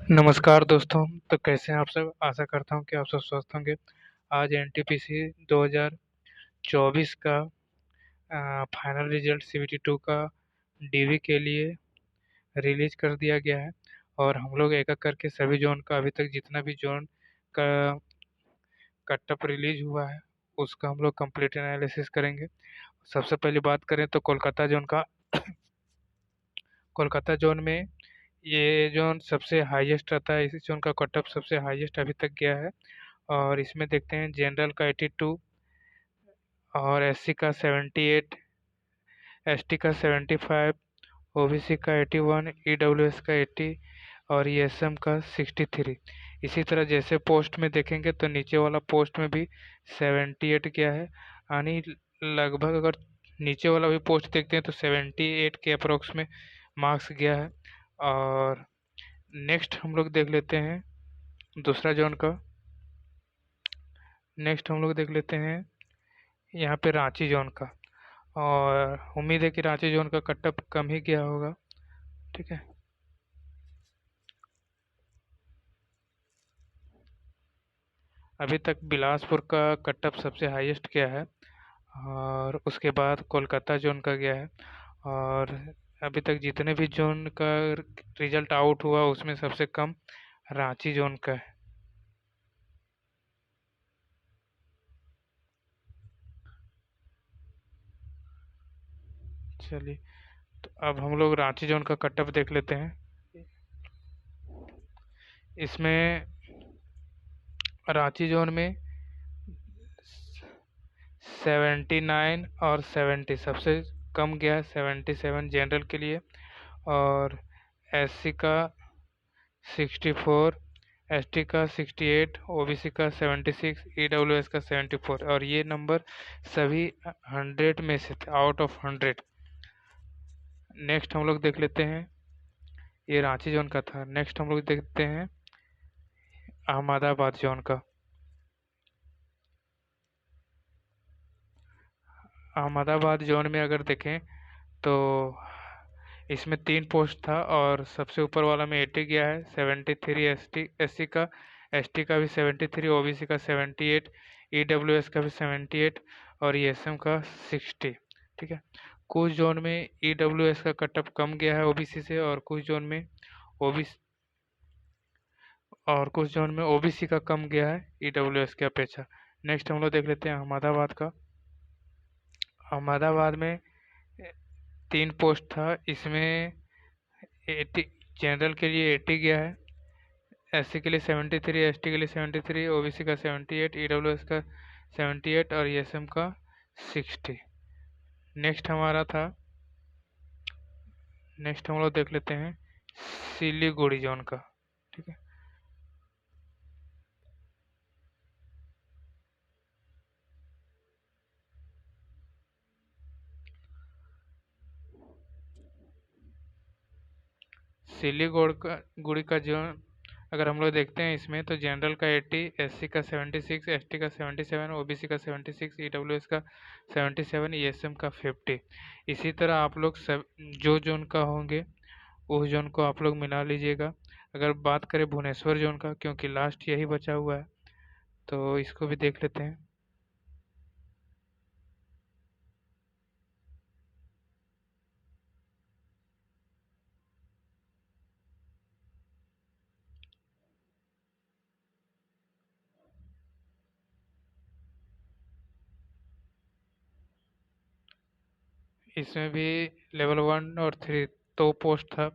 नमस्कार दोस्तों। तो कैसे हैं आप सब? आशा करता हूँ कि आप सब स्वस्थ होंगे। आज एनटीपीसी 2024 का फाइनल रिजल्ट सीबीटी 2 का डीवी के लिए रिलीज कर दिया गया है और हम लोग एक एक करके सभी जोन का अभी तक जितना भी जोन का कट ऑफ रिलीज हुआ है उसका हम लोग कंप्लीट एनालिसिस करेंगे। सबसे पहले बात करें तो कोलकाता जोन का। कोलकाता जोन में ये जोन सबसे हाईएस्ट रहता है। इसी जोन का कट ऑफ सबसे हाईएस्ट अभी तक गया है और इसमें देखते हैं जनरल का 82 और एससी का 78, एसटी का 75, ओबीसी का 81, ईडब्ल्यूएस का 80 और ईएसएम का 63। इसी तरह जैसे पोस्ट में देखेंगे तो नीचे वाला पोस्ट में भी 78 गया है, यानी लगभग अगर नीचे वाला भी पोस्ट देखते हैं तो 78 के अप्रोक्स में मार्क्स गया है। और नेक्स्ट हम लोग देख लेते हैं दूसरा जोन का। नेक्स्ट हम लोग देख लेते हैं यहाँ पे रांची जोन का, और उम्मीद है कि रांची जोन का कट ऑफ कम ही गया होगा। ठीक है, अभी तक बिलासपुर का कट ऑफ सबसे हाईएस्ट गया है और उसके बाद कोलकाता जोन का गया है। और अभी तक जितने भी जोन का रिजल्ट आउट हुआ उसमें सबसे कम रांची जोन का है। चलिए, तो अब हम लोग रांची जोन का कट ऑफ देख लेते हैं। इसमें रांची जोन में 79 और 70 सबसे कम गया है, 77 जनरल के लिए, और एससी का 64, एसटी का 68, ओबीसी का 76, ईडब्ल्यूएस का 74। और ये नंबर सभी 100 में से थे, आउट ऑफ 100। नेक्स्ट हम लोग देख लेते हैं, ये रांची जोन का था। नेक्स्ट हम लोग देखते हैं अहमदाबाद जोन का। अहमदाबाद जोन में अगर देखें तो इसमें 3 पोस्ट था और सबसे ऊपर वाला में 80 गया है, 73 एससी का, एसटी का भी 73, ओबीसी का 78, ईडब्ल्यूएस का भी 78 और ईएसएम का 60। ठीक है, कुछ जोन में ईडब्ल्यूएस का कट ऑफ कम गया है ओबीसी से, और कुछ जोन में ओबीसी का कम गया है ईडब्ल्यूएस की अपेक्षा। नेक्स्ट हम लोग देख लेते हैं अहमदाबाद का। अहमदाबाद में 3 पोस्ट था, इसमें 80 जनरल के लिए 80 गया है, एससी के लिए 73, एसटी के लिए 73, ओबीसी का 78, ईडब्ल्यूएस का 78 और ईएसएम का 60। नेक्स्ट हमारा था, नेक्स्ट हम लोग देख लेते हैं सिलीगुड़ी जोन का। ठीक है, सिलीगुड़ी का जोन अगर हम लोग देखते हैं इसमें तो जनरल का 80, एससी का 76, एसटी का 77, ओबीसी का 76, ईडब्ल्यूएस का 77, ईएसएम का 50। इसी तरह आप लोग सब जो जोन का होंगे उस जोन को आप लोग मिला लीजिएगा। अगर बात करें भुवनेश्वर जोन का, क्योंकि लास्ट यही बचा हुआ है, तो इसको भी देख लेते हैं। इसमें भी लेवल 1 और 3 दो पोस्ट था।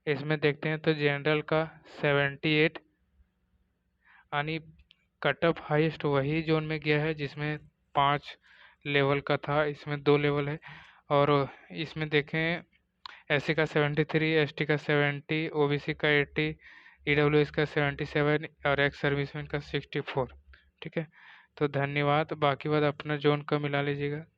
इसमें देखते हैं तो जनरल का 78, यानी कट ऑफ हाईएस्ट वही जोन में गया है जिसमें 5 लेवल का था, इसमें 2 लेवल है। और इसमें देखें एससी का 73, एसटी का 70, ओबीसी का 80, ईडब्ल्यूएस का 77 और एक्स सर्विसमैन का 64। ठीक है, तो धन्यवाद। बाकी बात अपना जोन का मिला लीजिएगा।